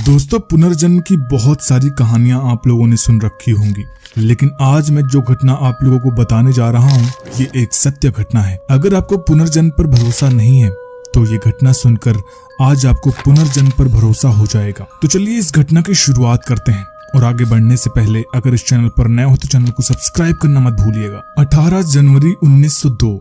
दोस्तों, पुनर्जन्म की बहुत सारी कहानियां आप लोगों ने सुन रखी होंगी, लेकिन आज मैं जो घटना आप लोगों को बताने जा रहा हूं, ये एक सत्य घटना है। अगर आपको पुनर्जन्म पर भरोसा नहीं है तो ये घटना सुनकर आज आपको पुनर्जन्म पर भरोसा हो जाएगा। तो चलिए इस घटना की शुरुआत करते हैं। और आगे बढ़ने से पहले अगर इस चैनल पर नए हो तो चैनल को सब्सक्राइब करना मत भूलिएगा। 18 जनवरी 1902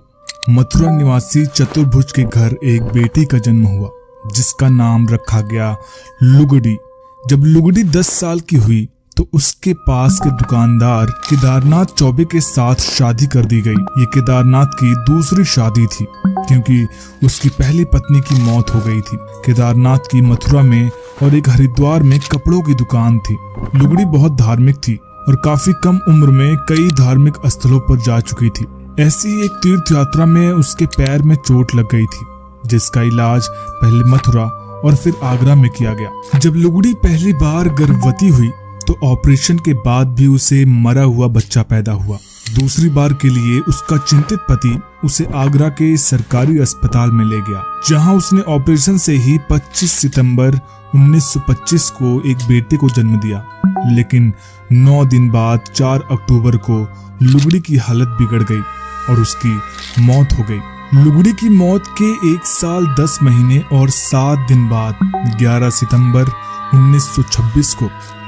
मथुरा निवासी चतुर्भुज के घर एक बेटी का जन्म हुआ, जिसका नाम रखा गया लुगड़ी। जब लुगड़ी 10 साल की हुई तो उसके पास के दुकानदार केदारनाथ चौबे के साथ शादी कर दी गई। ये केदारनाथ की दूसरी शादी थी, क्योंकि उसकी पहली पत्नी की मौत हो गई थी। केदारनाथ की मथुरा में और एक हरिद्वार में कपड़ों की दुकान थी। लुगड़ी बहुत धार्मिक थी और काफी कम उम्र में कई धार्मिक स्थलों पर जा चुकी थी। ऐसी एक तीर्थ यात्रा में उसके पैर में चोट लग गई थी, जिसका इलाज पहले मथुरा और फिर आगरा में किया गया। जब लुगड़ी पहली बार गर्भवती हुई तो ऑपरेशन के बाद भी उसे मरा हुआ बच्चा पैदा हुआ। दूसरी बार के लिए उसका चिंतित पति उसे आगरा के सरकारी अस्पताल में ले गया, जहां उसने ऑपरेशन से ही 25 सितंबर 1925 को एक बेटे को जन्म दिया। लेकिन 9 दिन बाद 4 अक्टूबर को लुगड़ी की हालत बिगड़ गई और उसकी मौत हो गई। लुगड़ी की मौत के 1 साल 10 महीने और 7 दिन बाद 11 सितंबर 1926 को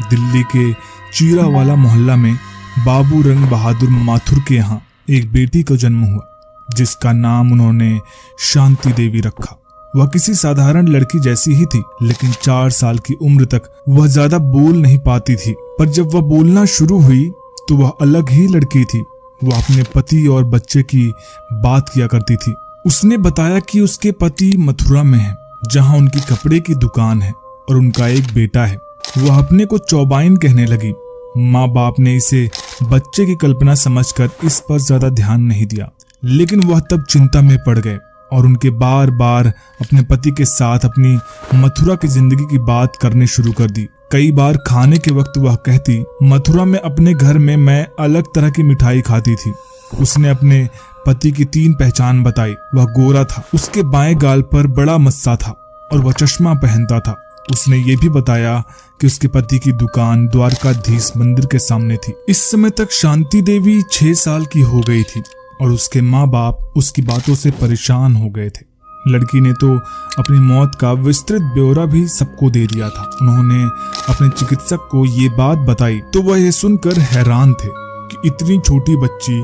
दिल्ली के चीरावाला मोहल्ला में बाबू रंग बहादुर माथुर के यहाँ एक बेटी का जन्म हुआ, जिसका नाम उन्होंने शांति देवी रखा। वह किसी साधारण लड़की जैसी ही थी, लेकिन 4 साल की उम्र तक वह ज्यादा बोल नहीं पाती थी। पर जब वह बोलना शुरू हुई तो वह अलग ही लड़की थी। वह अपने पति और बच्चे की बात किया करती थी। उसने बताया कि उसके पति मथुरा में है, जहां उनकी कपड़े की दुकान है और उनका एक बेटा है। वह अपने को चौबाइन कहने लगी। माँ बाप ने इसे बच्चे की कल्पना समझकर इस पर ज्यादा ध्यान नहीं दिया, लेकिन वह तब चिंता में पड़ गए और उनके बार बार अपने पति के साथ अपनी मथुरा की जिंदगी की बात करने शुरू कर दी। कई बार खाने के वक्त वह कहती, मथुरा में अपने घर में मैं अलग तरह की मिठाई खाती थी। उसने अपने पति की 3 पहचान बताई। वह गोरा था, उसके बाएं गाल पर बड़ा मस्सा था और वह चश्मा पहनता था। उसने ये भी बताया कि उसके पति की दुकान द्वारकाधीश मंदिर के सामने थी। इस समय तक शांति देवी 6 साल की हो गई थी और उसके माँ बाप उसकी बातों से परेशान हो गए थे। लड़की ने तो अपनी मौत का विस्तृत ब्यौरा भी सबको दे दिया था। उन्होंने अपने चिकित्सक को ये बात बताई तो वह ये सुनकर हैरान थे कि इतनी छोटी बच्ची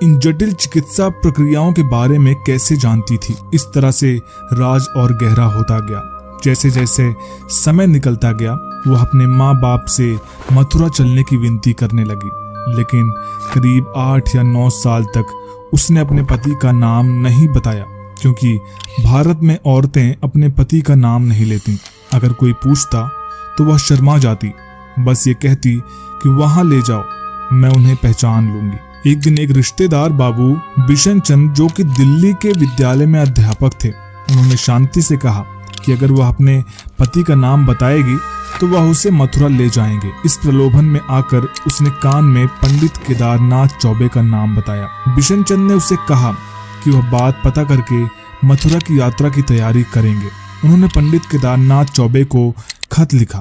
इन जटिल चिकित्सा प्रक्रियाओं के बारे में कैसे जानती थी। इस तरह से राज और गहरा होता गया। जैसे जैसे समय निकलता गया, वह अपने माँ बाप से मथुरा चलने की विनती करने लगी, लेकिन करीब 8 या 9 साल तक उसने अपने पति का नाम नहीं बताया, क्योंकि भारत में औरतें अपने पति का नाम नहीं लेती। अगर कोई पूछता तो वह शर्मा जाती, बस ये कहती कि वहां ले जाओ, मैं उन्हें पहचान लूंगी। एक दिन एक रिश्तेदार बाबू बिशन चंद, जो कि दिल्ली के विद्यालय में अध्यापक थे, उन्होंने शांति से कहा कि अगर वह अपने पति का नाम बताएगी तो वह उसे मथुरा ले जाएंगे। इस प्रलोभन में आकर उसने कान में पंडित केदारनाथ चौबे का नाम बताया। बिशन चंद ने उसे कहा कि वह बात पता करके मथुरा की यात्रा की तैयारी करेंगे। उन्होंने पंडित केदारनाथ चौबे को खत लिखा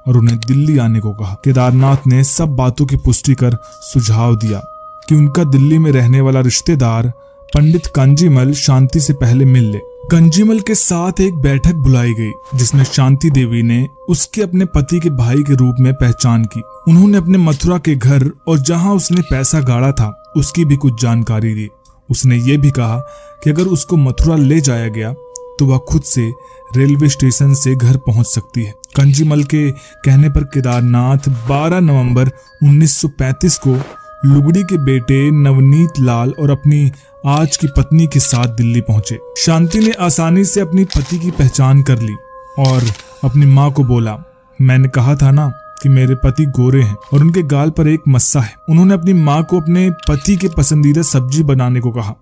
और उन्हें दिल्ली आने को कहा। केदारनाथ ने सब बातों की पुष्टि कर सुझाव दिया कि उनका दिल्ली में रहने वाला रिश्तेदार पंडित कांजीमल शांति से पहले मिल ले। कंजीमल के साथ एक बैठक बुलाई गई, जिसमें शांति देवी ने उसके अपने पति के भाई के रूप में पहचान की। उन्होंने अपने मथुरा के घर और जहां उसने पैसा गाड़ा था उसकी भी कुछ जानकारी दी। उसने ये भी कहा कि अगर उसको मथुरा ले जाया गया तो वह खुद से रेलवे स्टेशन से घर पहुंच सकती है। कंजीमल के कहने पर केदारनाथ 12 नवंबर 1935 को लुगड़ी के बेटे नवनीत लाल और अपनी आज की पत्नी के साथ दिल्ली पहुंचे। शांति ने आसानी से अपनी पति की पहचान कर ली और अपनी माँ को बोला, मैंने कहा था ना कि मेरे पति गोरे हैं और उनके गाल पर एक मस्सा है। उन्होंने अपनी माँ को अपने पति के पसंदीदा सब्जी बनाने को कहा।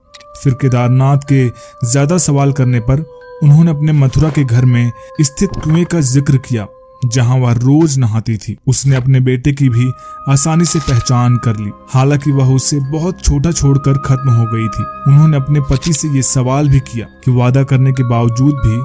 फिर केदारनाथ के ज्यादा सवाल करने पर उन्होंने अपने मथुरा के घर में स्थित कुएं का जिक्र किया, जहां वह रोज नहाती थी। उसने अपने बेटे की भी आसानी से पहचान कर ली, हालांकि वह उससे बहुत छोटा छोड़कर खत्म हो गई थी। उन्होंने अपने पति से ये सवाल भी किया कि वादा करने के बावजूद भी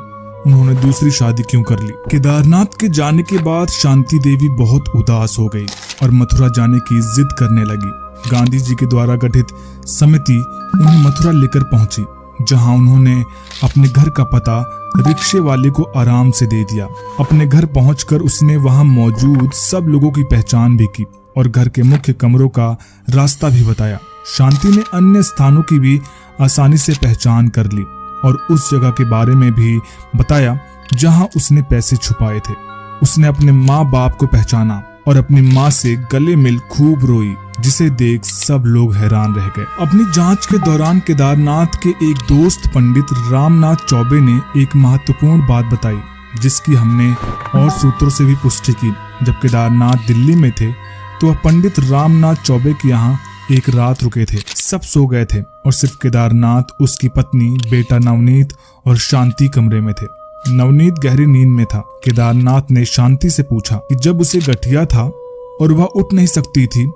उन्होंने दूसरी शादी क्यों कर ली। केदारनाथ के जाने के बाद शांति देवी बहुत उदास हो गई और मथुरा जाने की जिद करने लगी। गांधी जी के द्वारा गठित समिति उन्हें मथुरा लेकर पहुंची, जहां उन्होंने अपने घर का पता रिक्शे वाले को आराम से दे दिया। अपने घर पहुंचकर उसने वहां मौजूद सब लोगों की पहचान भी की और घर के मुख्य कमरों का रास्ता भी बताया। शांति ने अन्य स्थानों की भी आसानी से पहचान कर ली और उस जगह के बारे में भी बताया जहां उसने पैसे छुपाए थे। उसने अपने माँ बाप को पहचाना और अपनी माँ से गले मिल खूब रोई, जिसे देख सब लोग हैरान रह गए। अपनी जांच के दौरान केदारनाथ के एक दोस्त पंडित रामनाथ चौबे ने एक महत्वपूर्ण बात बताई, जिसकी हमने और सूत्रों से भी पुष्टि की। जब केदारनाथ दिल्ली में थे तो वह पंडित रामनाथ चौबे के यहाँ एक रात रुके थे। सब सो गए थे और सिर्फ केदारनाथ, उसकी पत्नी, बेटा नवनीत और शांति कमरे में थे। नवनीत गहरी नींद में था। केदारनाथ ने शांति से पूछा कि जब उसे गठिया था और वह उठ नहीं सकती थी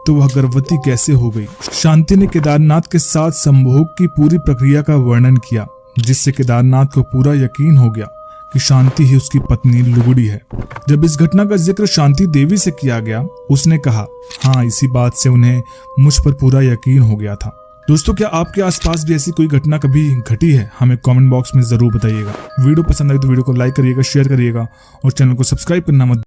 तो वह गर्भवती कैसे हो गई। शांति ने केदारनाथ के साथ संभोग की पूरी प्रक्रिया का वर्णन किया, जिससे केदारनाथ को पूरा यकीन हो गया कि शांति ही उसकी पत्नी लुगड़ी है। जब इस घटना का जिक्र शांति देवी से किया गया, उसने कहा, हाँ, इसी बात से उन्हें मुझ पर पूरा यकीन हो गया था। दोस्तों, क्या आपके आसपास भी ऐसी कोई घटना कभी घटी है? हमें कमेंट बॉक्स में जरूर बताइएगा। वीडियो पसंद आई तो वीडियो को लाइक करिएगा, शेयर करिएगा और चैनल को सब्सक्राइब करना मत